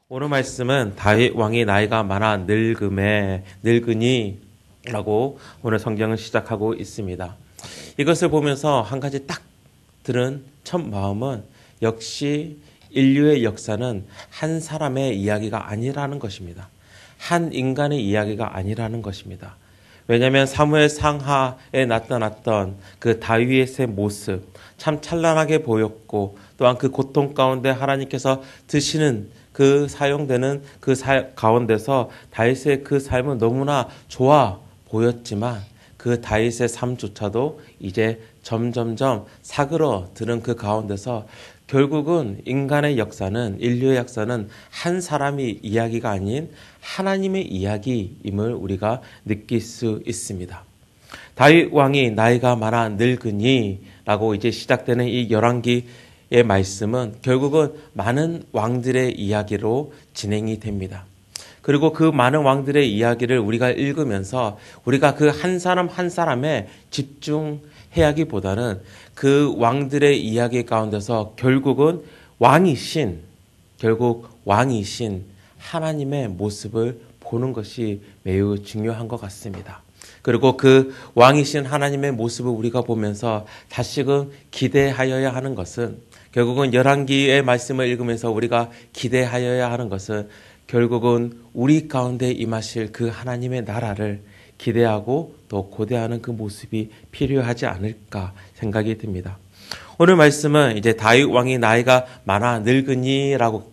오늘 말씀은 다윗 왕이 나이가 많아 늙으니라고 오늘 성경을 시작하고 있습니다. 이것을 보면서 한 가지 딱 들은 첫 마음은 역시 인류의 역사는 한 사람의 이야기가 아니라는 것입니다. 한 인간의 이야기가 아니라는 것입니다. 왜냐하면 사무엘 상하에 나타났던 그 다윗의 모습 참 찬란하게 보였고, 또한 그 고통 가운데 하나님께서 드시는 사용되는 가운데서 다윗의 그 삶은 너무나 좋아 보였지만, 그 다윗의 삶조차도 이제 점점점 사그러드는 그 가운데서 결국은 인간의 역사는, 인류의 역사는 한 사람의 이야기가 아닌 하나님의 이야기임을 우리가 느낄 수 있습니다. 다윗 왕이 나이가 많아 늙으니라고 이제 시작되는 이 열왕기의 말씀은 결국은 많은 왕들의 이야기로 진행이 됩니다. 그리고 그 많은 왕들의 이야기를 우리가 읽으면서 우리가 그 한 사람 한 사람에 집중해야기보다는 그 왕들의 이야기 가운데서 결국 왕이신 하나님의 모습을 보는 것이 매우 중요한 것 같습니다. 그리고 그 왕이신 하나님의 모습을 우리가 보면서 다시금 기대하여야 하는 것은, 결국은 열왕기의 말씀을 읽으면서 우리가 기대하여야 하는 것은 결국은 우리 가운데 임하실 그 하나님의 나라를 기대하고 또 고대하는 그 모습이 필요하지 않을까 생각이 듭니다. 오늘 말씀은 이제 다윗 왕이 나이가 많아 늙으니라고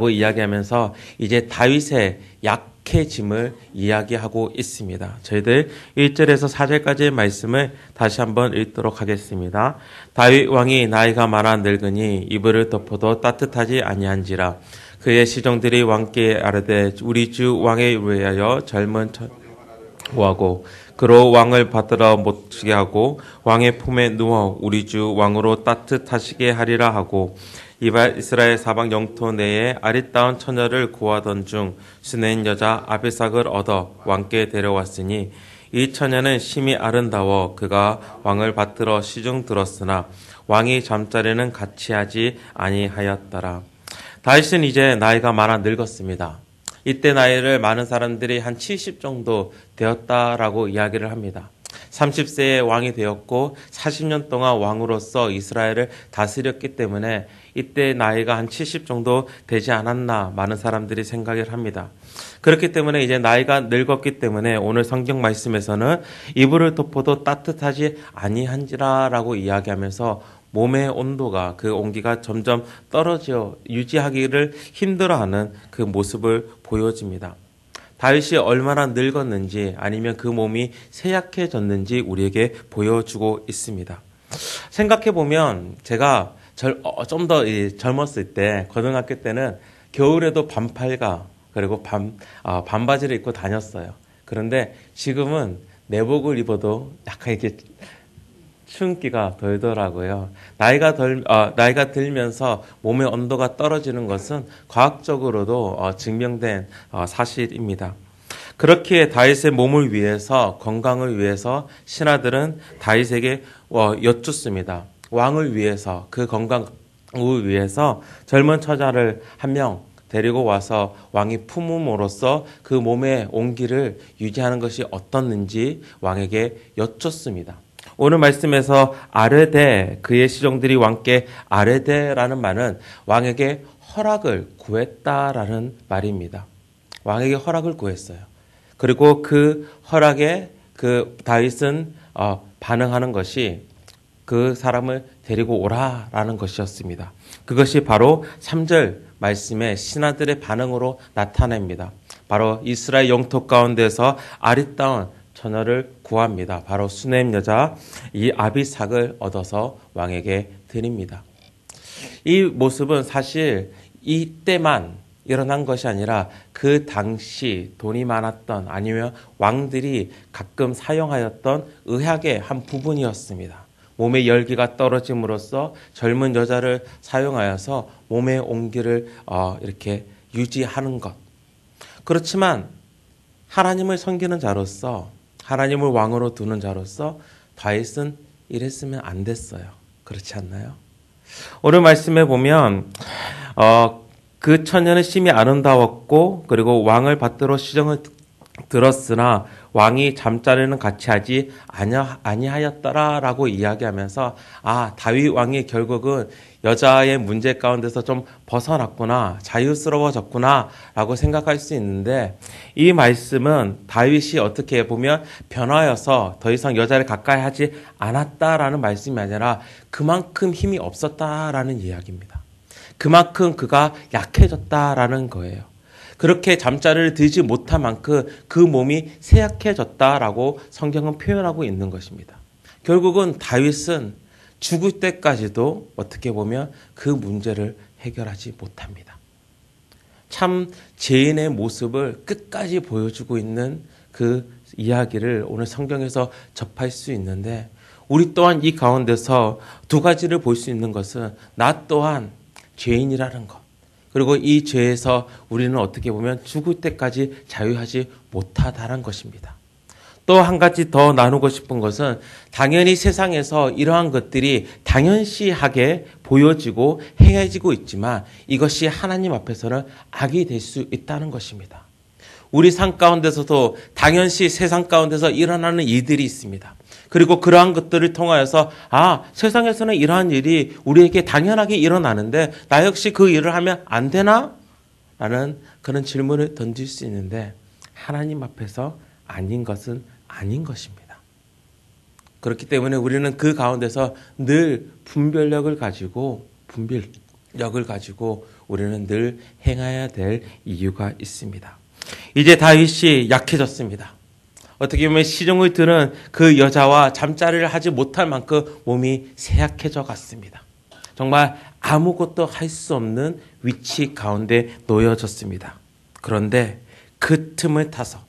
이야기하면서 이제 다윗의 약해짐을 이야기하고 있습니다. 저희들 1절에서 4절까지의 말씀을 다시 한번 읽도록 하겠습니다. 다윗 왕이 나이가 많아 늙으니 이불을 덮어도 따뜻하지 아니한지라. 그의 시종들이 왕께 아뢰되 우리 주 왕에 위하여 젊은 구하고 그로 왕을 받들어 못지게 하고 왕의 품에 누워 우리 주 왕으로 따뜻하시게 하리라 하고, 이스라엘 사방 영토 내에 아리따운 처녀를 구하던 중 수낸 여자 아비삭을 얻어 왕께 데려왔으니 이 처녀는 심히 아름다워 그가 왕을 받들어 시중 들었으나 왕이 잠자리는 같이 하지 아니하였더라. 다윗은 이제 나이가 많아 늙었습니다. 이때 나이를 많은 사람들이 한 70 정도 되었다라고 이야기를 합니다. 30세에 왕이 되었고 40년 동안 왕으로서 이스라엘을 다스렸기 때문에 이때 나이가 한 70 정도 되지 않았나 많은 사람들이 생각을 합니다. 그렇기 때문에 이제 나이가 늙었기 때문에 오늘 성경 말씀에서는 이불을 덮어도 따뜻하지 아니한지라라고 이야기하면서 몸의 온도가, 그 온기가 점점 떨어져 유지하기를 힘들어하는 그 모습을 보여줍니다. 다윗이 얼마나 늙었는지 아니면 그 몸이 쇠약해졌는지 우리에게 보여주고 있습니다. 생각해보면 제가 좀 더 젊었을 때, 고등학교 때는 겨울에도 반팔과 그리고 반바지를 입고 다녔어요. 그런데 지금은 내복을 입어도 약간 이렇게 추운기가 덜더라고요. 나이가 들면서 몸의 온도가 떨어지는 것은 과학적으로도 증명된 사실입니다. 그렇기에 다윗의 몸을 위해서, 건강을 위해서 신하들은 다윗에게 여쭙습니다. 왕을 위해서, 그 건강을 위해서 젊은 처자를 한 명 데리고 와서 왕이 품음으로써 그 몸의 온기를 유지하는 것이 어떻는지 왕에게 여쭙습니다. 오늘 말씀에서 아뢰되, 그의 시종들이 왕께 아뢰되라는 말은 왕에게 허락을 구했다라는 말입니다. 왕에게 허락을 구했어요. 그리고 그 허락에 그 다윗은 반응하는 것이 그 사람을 데리고 오라라는 것이었습니다. 그것이 바로 3절 말씀의 신하들의 반응으로 나타냅니다. 바로 이스라엘 영토 가운데서 아리따운 처녀를 구합니다. 바로 수넴 여자 이 아비삭을 얻어서 왕에게 드립니다. 이 모습은 사실 이때만 일어난 것이 아니라 그 당시 돈이 많았던, 아니면 왕들이 가끔 사용하였던 의학의 한 부분이었습니다. 몸의 열기가 떨어짐으로써 젊은 여자를 사용하여서 몸의 온기를 이렇게 유지하는 것. 그렇지만 하나님을 섬기는 자로서, 하나님을 왕으로 두는 자로서 다윗은 이랬으면 안 됐어요. 그렇지 않나요? 오늘 말씀에 보면 그 처녀는 심히 아름다웠고 그리고 왕을 받들어 시정을 들었으나 왕이 잠자리는 같이 하지 아니하였더라라고 이야기하면서 다윗 왕이 결국은 여자의 문제 가운데서 좀 벗어났구나, 자유스러워졌구나라고 생각할 수 있는데, 이 말씀은 다윗이 어떻게 보면 변화여서 더 이상 여자를 가까이 하지 않았다라는 말씀이 아니라 그만큼 힘이 없었다라는 이야기입니다. 그만큼 그가 약해졌다라는 거예요. 그렇게 잠자리를 들지 못한 만큼 그 몸이 쇠약해졌다라고 성경은 표현하고 있는 것입니다. 결국은 다윗은 죽을 때까지도 어떻게 보면 그 문제를 해결하지 못합니다. 참 죄인의 모습을 끝까지 보여주고 있는 그 이야기를 오늘 성경에서 접할 수 있는데, 우리 또한 이 가운데서 두 가지를 볼 수 있는 것은 나 또한 죄인이라는 것, 그리고 이 죄에서 우리는 어떻게 보면 죽을 때까지 자유하지 못하다는 것입니다. 또 한 가지 더 나누고 싶은 것은 당연히 세상에서 이러한 것들이 당연시하게 보여지고 행해지고 있지만 이것이 하나님 앞에서는 악이 될 수 있다는 것입니다. 우리 삶 가운데서도 당연시 세상 가운데서 일어나는 일들이 있습니다. 그리고 그러한 것들을 통하여서 세상에서는 이러한 일이 우리에게 당연하게 일어나는데 나 역시 그 일을 하면 안 되나? 라는 그런 질문을 던질 수 있는데, 하나님 앞에서 아닌 것은 아닌 것입니다. 그렇기 때문에 우리는 그 가운데서 늘 분별력을 가지고 우리는 늘 행해야 될 이유가 있습니다. 이제 다윗이 약해졌습니다. 어떻게 보면 시중을 드는 그 여자와 잠자리를 하지 못할 만큼 몸이 쇠약해져 갔습니다. 정말 아무것도 할 수 없는 위치 가운데 놓여졌습니다. 그런데 그 틈을 타서,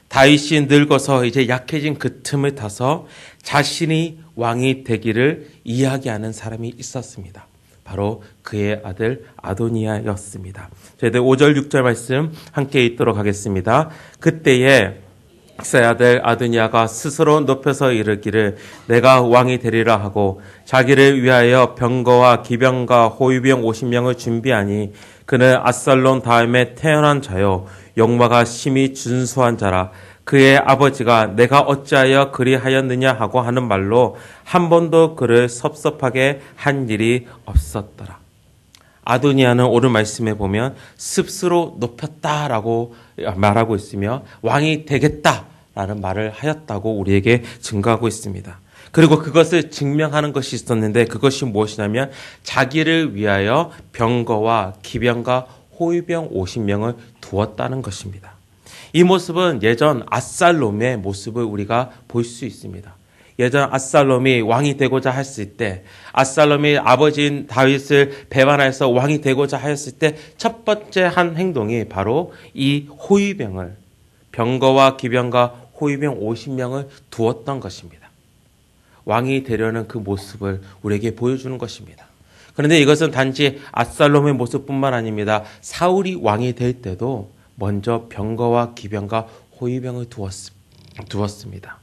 다윗이 늙어서 이제 약해진 그 틈을 타서 자신이 왕이 되기를 이야기하는 사람이 있었습니다. 바로 그의 아들 아도니아였습니다. 저희들 5절 6절 말씀 함께 읽도록 하겠습니다. 그때에 새 아들 아도니아가 스스로 높여서 이르기를 내가 왕이 되리라 하고 자기를 위하여 병거와 기병과 호위병 50명을 준비하니 그는 압살롬 다음에 태어난 자요 용마가 심히 준수한 자라. 그의 아버지가 내가 어찌하여 그리하였느냐 하고 하는 말로 한 번도 그를 섭섭하게 한 일이 없었더라. 아도니아는 오늘 말씀에 보면 스스로 높였다라고 말하고 있으며 왕이 되겠다라는 말을 하였다고 우리에게 증거하고 있습니다. 그리고 그것을 증명하는 것이 있었는데 그것이 무엇이냐면 자기를 위하여 병거와 기병과 호위병 50명을 두었다는 것입니다. 이 모습은 예전 압살롬의 모습을 우리가 볼 수 있습니다. 예전 압살롬이 왕이 되고자 했을 때, 압살롬이 아버지인 다윗을 배반해서 왕이 되고자 하였을 때 첫 번째 한 행동이 바로 이 호위병을, 병거와 기병과 호위병 50명을 두었던 것입니다. 왕이 되려는 그 모습을 우리에게 보여주는 것입니다. 그런데 이것은 단지 압살롬의 모습뿐만 아닙니다. 사울이 왕이 될 때도 먼저 병거와 기병과 호위병을 두었습니다.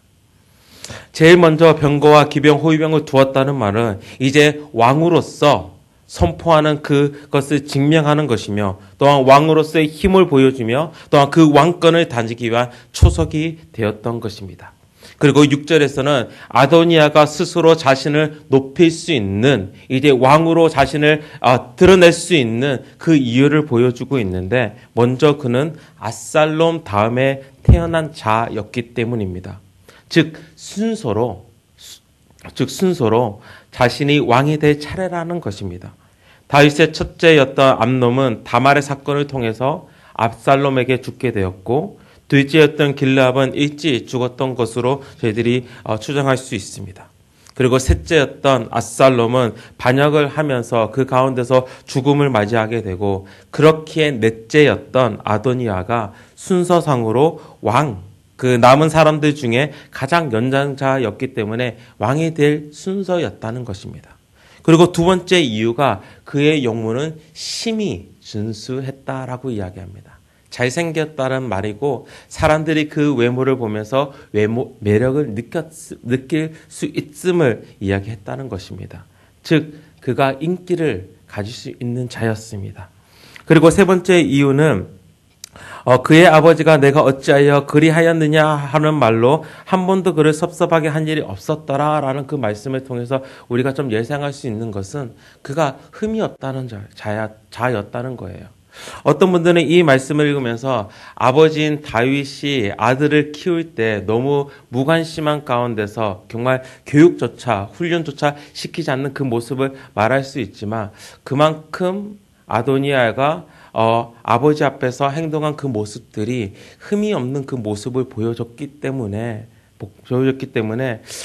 제일 먼저 병거와 기병, 호위병을 두었다는 말은 이제 왕으로서 선포하는 그것을 증명하는 것이며 또한 왕으로서의 힘을 보여주며 또한 그 왕권을 다지기 위한 초석이 되었던 것입니다. 그리고 6절에서는 아도니아가 스스로 자신을 높일 수 있는, 이제 왕으로 자신을 드러낼 수 있는 그 이유를 보여주고 있는데, 먼저 그는 압살롬 다음에 태어난 자였기 때문입니다. 즉 순서로 자신이 왕이 될 차례라는 것입니다. 다윗의 첫째였던 암놈은 다말의 사건을 통해서 압살롬에게 죽게 되었고, 둘째였던 길르압은 일찍 죽었던 것으로 저희들이 추정할 수 있습니다. 그리고 셋째였던 압살롬은 반역을 하면서 그 가운데서 죽음을 맞이하게 되고, 그렇기에 넷째였던 아도니아가 순서상으로 그 남은 사람들 중에 가장 연장자였기 때문에 왕이 될 순서였다는 것입니다. 그리고 두 번째 이유가 그의 용모는 심히 준수했다라고 이야기합니다. 잘생겼다는 말이고 사람들이 그 외모를 보면서 매력을 느낄 수 있음을 이야기했다는 것입니다. 즉 그가 인기를 가질 수 있는 자였습니다. 그리고 세 번째 이유는 그의 아버지가 내가 어찌하여 그리하였느냐 하는 말로 한 번도 그를 섭섭하게 한 일이 없었더라라는 그 말씀을 통해서 우리가 좀 예상할 수 있는 것은 그가 흠이 없다는 자였다는 거예요. 어떤 분들은 이 말씀을 읽으면서 아버지인 다윗이 아들을 키울 때 너무 무관심한 가운데서 정말 교육조차 훈련조차 시키지 않는 그 모습을 말할 수 있지만 그만큼 아도니아가 아버지 앞에서 행동한 그 모습들이 흠이 없는 그 모습을 보여줬기 때문에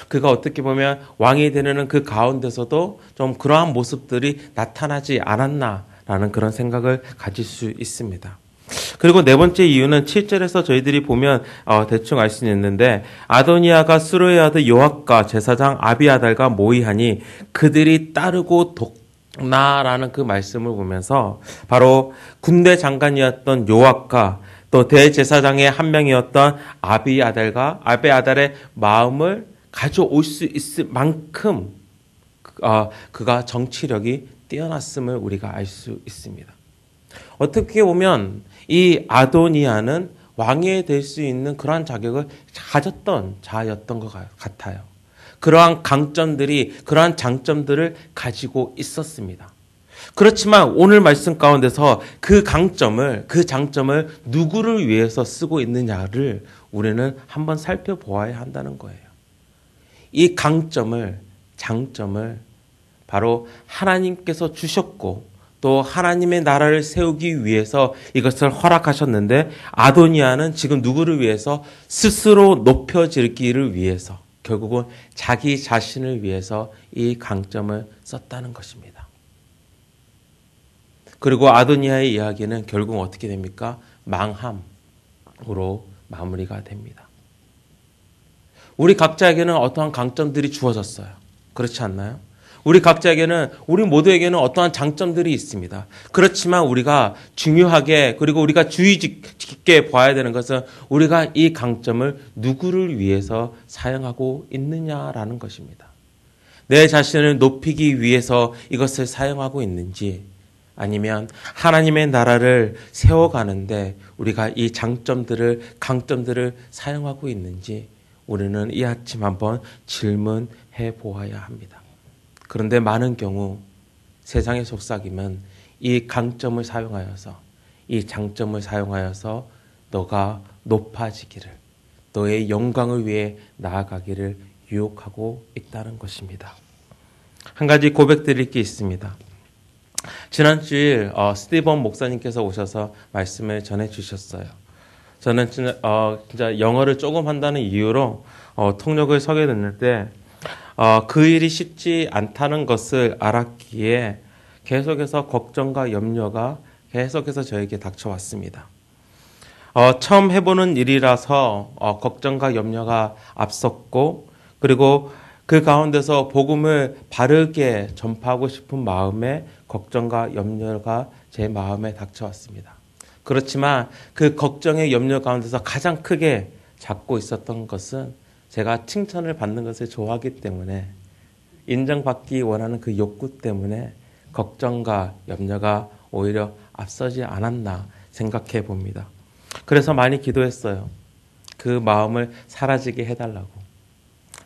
그가 어떻게 보면 왕이 되려는 그 가운데서도 좀 그러한 모습들이 나타나지 않았나라는 그런 생각을 가질 수 있습니다. 그리고 네 번째 이유는 7절에서 저희들이 보면 대충 알 수 있는데 아도니아가 수르의 아들 요압과 제사장 아비아달과 모의하니 그들이 따르고 나라는 그 말씀을 보면서 바로 군대 장관이었던 요압과 또 대제사장의 한 명이었던 아비아달의 마음을 가져올 수 있을 만큼 그가 정치력이 뛰어났음을 우리가 알 수 있습니다. 어떻게 보면 이 아도니아는 왕이 될 수 있는 그러한 자격을 가졌던 자였던 것 같아요. 그러한 강점들이, 그러한 장점들을 가지고 있었습니다. 그렇지만 오늘 말씀 가운데서 그 장점을 누구를 위해서 쓰고 있느냐를 우리는 한번 살펴보아야 한다는 거예요. 이 장점을 바로 하나님께서 주셨고 또 하나님의 나라를 세우기 위해서 이것을 허락하셨는데 아도니아는 지금 누구를 위해서 스스로 높여지기를 위해서 결국은 자기 자신을 위해서 이 강점을 썼다는 것입니다. 그리고 아도니아의 이야기는 결국 어떻게 됩니까? 망함으로 마무리가 됩니다. 우리 각자에게는 어떠한 강점들이 주어졌어요. 그렇지 않나요? 우리 모두에게는 어떠한 장점들이 있습니다. 그렇지만 우리가 중요하게 그리고 우리가 주의 깊게 봐야 되는 것은 우리가 이 강점을 누구를 위해서 사용하고 있느냐라는 것입니다. 내 자신을 높이기 위해서 이것을 사용하고 있는지 아니면 하나님의 나라를 세워가는데 우리가 이 강점들을 사용하고 있는지 우리는 이 아침 한번 질문해 보아야 합니다. 그런데 많은 경우 세상의 속삭임은 이 강점을 사용하여서 이 장점을 사용하여서 너가 높아지기를 너의 영광을 위해 나아가기를 유혹하고 있다는 것입니다. 한 가지 고백드릴 게 있습니다. 지난 주일 스티븐 목사님께서 오셔서 말씀을 전해 주셨어요. 저는 진짜 영어를 조금 한다는 이유로 통역을 서게 됐는데 그 일이 쉽지 않다는 것을 알았기에 계속해서 걱정과 염려가 계속해서 저에게 닥쳐왔습니다. 처음 해보는 일이라서 걱정과 염려가 앞섰고 그리고 그 가운데서 복음을 바르게 전파하고 싶은 마음에 걱정과 염려가 제 마음에 닥쳐왔습니다. 그렇지만 그 걱정의 염려 가운데서 가장 크게 잡고 있었던 것은 제가 칭찬을 받는 것을 좋아하기 때문에 인정받기 원하는 그 욕구 때문에 걱정과 염려가 오히려 앞서지 않았나 생각해 봅니다. 그래서 많이 기도했어요. 그 마음을 사라지게 해달라고.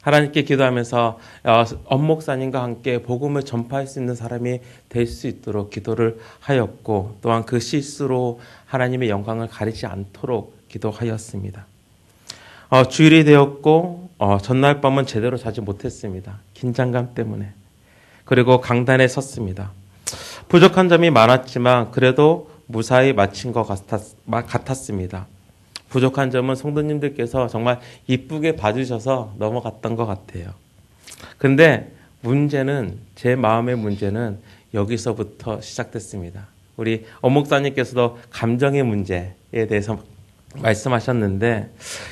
하나님께 기도하면서 엄목사님과 함께 복음을 전파할 수 있는 사람이 될 수 있도록 기도를 하였고 또한 그 실수로 하나님의 영광을 가리지 않도록 기도하였습니다. 주일이 되었고 전날 밤은 제대로 자지 못했습니다. 긴장감 때문에. 그리고 강단에 섰습니다. 부족한 점이 많았지만 그래도 무사히 마친 것 같았습니다. 부족한 점은 성도님들께서 정말 이쁘게 봐주셔서 넘어갔던 것 같아요. 근데 제 마음의 문제는 여기서부터 시작됐습니다. 우리 엄목사님께서도 감정의 문제에 대해서 말씀하셨는데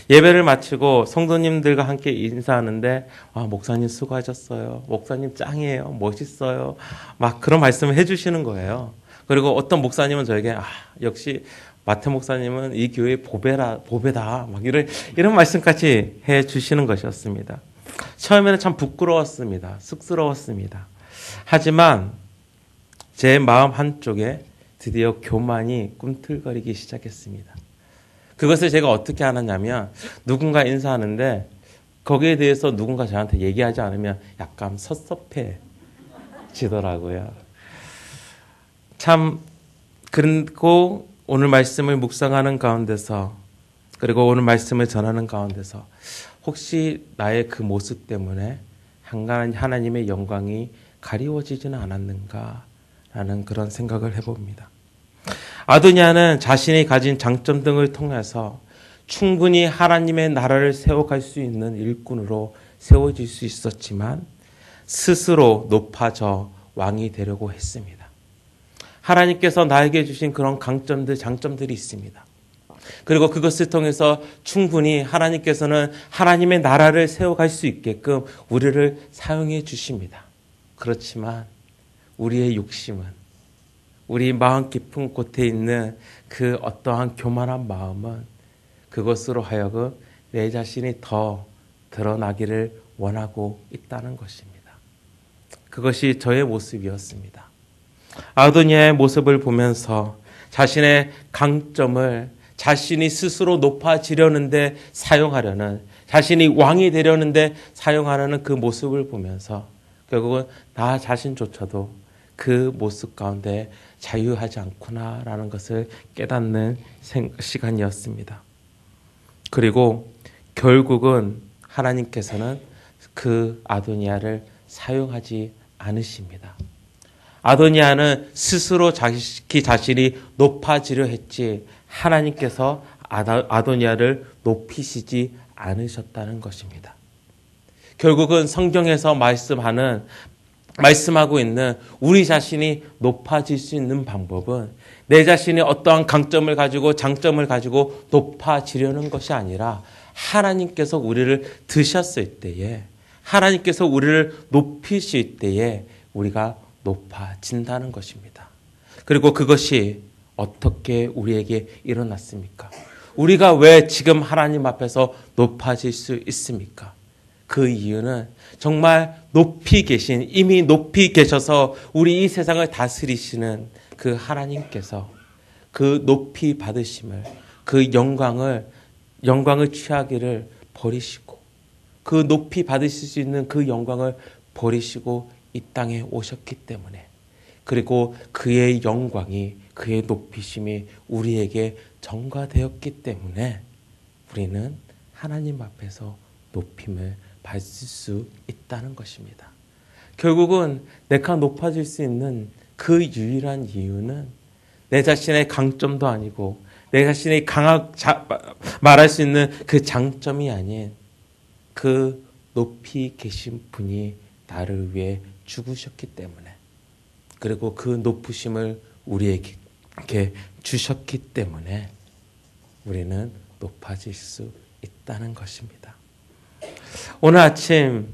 예배를 마치고 성도님들과 함께 인사하는데 목사님 수고하셨어요. 목사님 짱이에요. 멋있어요. 막 그런 말씀을 해주시는 거예요. 그리고 어떤 목사님은 저에게 역시 마태 목사님은 이 교회의 보배다. 막 이런 말씀까지 해주시는 것이었습니다. 처음에는 참 부끄러웠습니다. 쑥스러웠습니다. 하지만 제 마음 한쪽에 드디어 교만이 꿈틀거리기 시작했습니다. 그것을 제가 어떻게 알았냐면 누군가 인사하는데 거기에 대해서 누군가 저한테 얘기하지 않으면 약간 섭섭해지더라고요. 참 그리고 오늘 말씀을 묵상하는 가운데서 그리고 오늘 말씀을 전하는 가운데서 혹시 나의 그 모습 때문에 하나님의 영광이 가리워지지는 않았는가라는 그런 생각을 해봅니다. 아도니아는 자신이 가진 장점 등을 통해서 충분히 하나님의 나라를 세워갈 수 있는 일꾼으로 세워질 수 있었지만 스스로 높아져 왕이 되려고 했습니다. 하나님께서 나에게 주신 그런 강점들, 장점들이 있습니다. 그리고 그것을 통해서 충분히 하나님께서는 하나님의 나라를 세워갈 수 있게끔 우리를 사용해 주십니다. 그렇지만 우리의 욕심은 우리 마음 깊은 곳에 있는 그 어떠한 교만한 마음은 그것으로 하여금 내 자신이 더 드러나기를 원하고 있다는 것입니다. 그것이 저의 모습이었습니다. 아도니아의 모습을 보면서 자신의 강점을 자신이 스스로 높아지려는데 사용하려는, 자신이 왕이 되려는데 사용하려는 그 모습을 보면서 결국은 나 자신조차도 그 모습 가운데 자유하지 않구나라는 것을 깨닫는 시간이었습니다. 그리고 결국은 하나님께서는 그 아도니아를 사용하지 않으십니다. 아도니아는 스스로 자신이 높아지려 했지 하나님께서 아도니아를 높이시지 않으셨다는 것입니다. 결국은 성경에서 말씀하고 있는 우리 자신이 높아질 수 있는 방법은 내 자신이 어떠한 강점을 가지고 장점을 가지고 높아지려는 것이 아니라 하나님께서 우리를 드셨을 때에, 하나님께서 우리를 높이실 때에 우리가 높아진다는 것입니다. 그리고 그것이 어떻게 우리에게 일어났습니까? 우리가 왜 지금 하나님 앞에서 높아질 수 있습니까? 그 이유는 정말 이미 높이 계셔서 우리 이 세상을 다스리시는 그 하나님께서 그 높이 받으심을, 그 영광을 취하기를 버리시고, 그 높이 받으실 수 있는 그 영광을 버리시고 이 땅에 오셨기 때문에, 그리고 그의 영광이, 그의 높이심이 우리에게 전가되었기 때문에 우리는 하나님 앞에서 높임을 받을 수 있다는 것입니다. 결국은 내가 높아질 수 있는 그 유일한 이유는 내 자신의 강점도 아니고 내 자신이 말할 수 있는 그 장점이 아닌 그 높이 계신 분이 나를 위해 죽으셨기 때문에, 그리고 그 높으심을 우리에게 주셨기 때문에 우리는 높아질 수 있다는 것입니다. 오늘 아침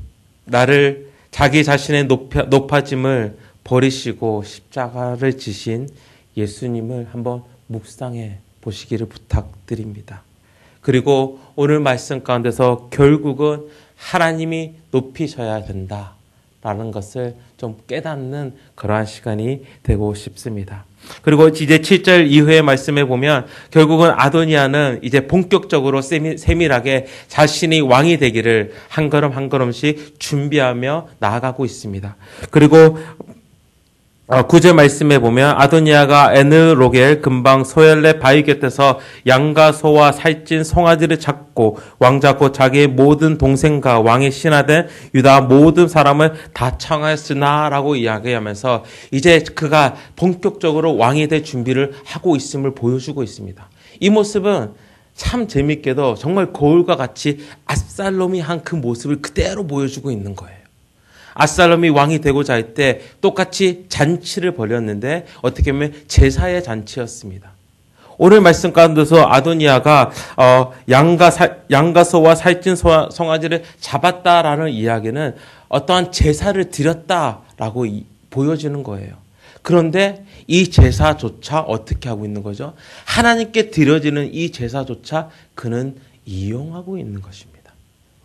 자기 자신의 높아짐을 버리시고 십자가를 지신 예수님을 한번 묵상해 보시기를 부탁드립니다. 그리고 오늘 말씀 가운데서 결국은 하나님이 높이셔야 된다라는 것을 좀 깨닫는 그러한 시간이 되고 싶습니다. 그리고 이제 7절 이후의 말씀에 보면 결국은 아도니아는 이제 본격적으로 세밀하게 자신이 왕이 되기를 한 걸음 한 걸음씩 준비하며 나아가고 있습니다. 그리고 9절 말씀에 보면 아도니아가 에느로겔 근방 소엘레 바위 곁에서 양과 소와 살찐 송아지를 잡고 왕자 곧 자기의 모든 동생과 왕의 신하된 유다 모든 사람을 다 청하였으나라고 이야기하면서 이제 그가 본격적으로 왕이 될 준비를 하고 있음을 보여주고 있습니다. 이 모습은 참 재밌게도 정말 거울과 같이 압살롬이 한 그 모습을 그대로 보여주고 있는 거예요. 압살롬이 왕이 되고자 할 때 똑같이 잔치를 벌였는데 어떻게 보면 제사의 잔치였습니다. 오늘 말씀 가운데서 아도니아가 양과 소와 살찐 송아지를 잡았다라는 이야기는 어떠한 제사를 드렸다라고 보여지는 거예요. 그런데 이 제사조차 어떻게 하고 있는 거죠? 하나님께 드려지는 이 제사조차 그는 이용하고 있는 것입니다.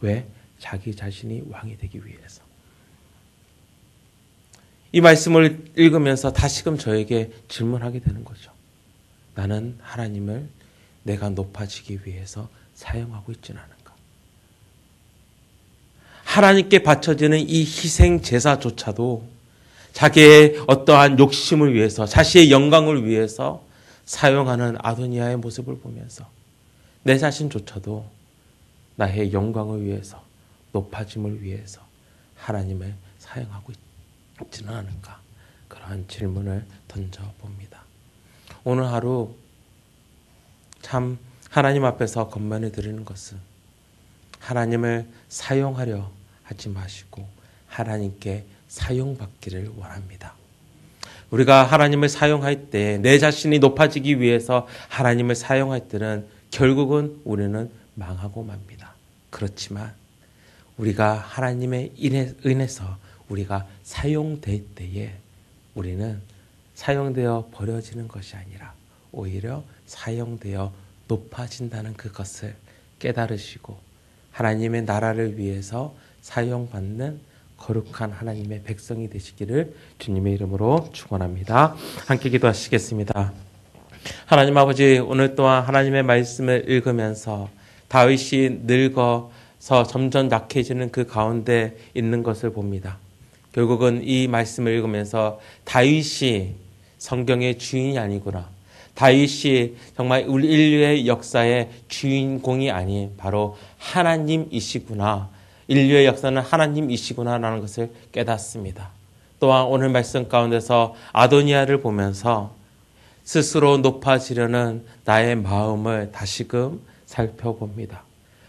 왜? 자기 자신이 왕이 되기 위해서. 이 말씀을 읽으면서 다시금 저에게 질문하게 되는 거죠. 나는 하나님을 내가 높아지기 위해서 사용하고 있지는 않은가? 하나님께 바쳐지는 이 희생 제사조차도 자기의 어떠한 욕심을 위해서, 자신의 영광을 위해서 사용하는 아도니아의 모습을 보면서 내 자신조차도 나의 영광을 위해서, 높아짐을 위해서 하나님을 사용하고 있지는 않은가? 그러한 질문을 던져봅니다. 오늘 하루 참 하나님 앞에서 건면을 드리는 것은 하나님을 사용하려 하지 마시고 하나님께 사용받기를 원합니다. 우리가 하나님을 사용할 때, 내 자신이 높아지기 위해서 하나님을 사용할 때는 결국은 우리는 망하고 맙니다. 그렇지만 우리가 하나님의 인해서 우리가 사용될 때에 우리는 사용되어 버려지는 것이 아니라 오히려 사용되어 높아진다는 그것을 깨달으시고 하나님의 나라를 위해서 사용받는 거룩한 하나님의 백성이 되시기를 주님의 이름으로 축원합니다. 함께 기도하시겠습니다. 하나님 아버지, 오늘 또한 하나님의 말씀을 읽으면서 다윗이 늙어서 점점 약해지는 그 가운데 있는 것을 봅니다. 결국은 이 말씀을 읽으면서 다윗이 성경의 주인이 아니구나, 다윗이 정말 우리 인류의 역사의 주인공이 아닌 바로 하나님이시구나, 인류의 역사는 하나님이시구나라는 것을 깨닫습니다. 또한 오늘 말씀 가운데서 아도니아를 보면서 스스로 높아지려는 나의 마음을 다시금 살펴봅니다.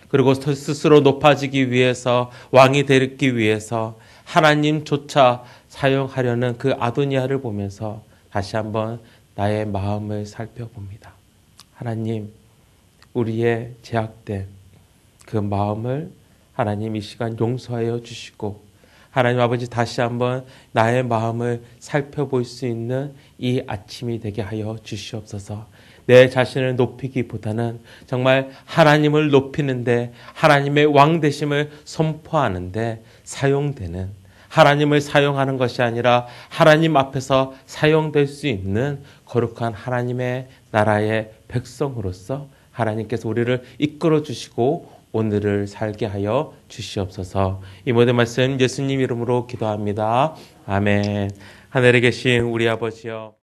그리고 스스로 높아지기 위해서, 왕이 되기 위해서 하나님조차 사용하려는 그 아도니아를 보면서 다시 한번 나의 마음을 살펴봅니다. 하나님, 우리의 제약된 그 마음을 하나님 이 시간 용서하여 주시고, 하나님 아버지 다시 한번 나의 마음을 살펴볼 수 있는 이 아침이 되게 하여 주시옵소서. 내 자신을 높이기보다는 정말 하나님을 높이는데, 하나님의 왕 되심을 선포하는데 사용되는, 하나님을 사용하는 것이 아니라 하나님 앞에서 사용될 수 있는 거룩한 하나님의 나라의 백성으로서 하나님께서 우리를 이끌어 주시고 오늘을 살게 하여 주시옵소서. 이 모든 말씀 예수님 이름으로 기도합니다. 아멘. 하늘에 계신 우리 아버지여,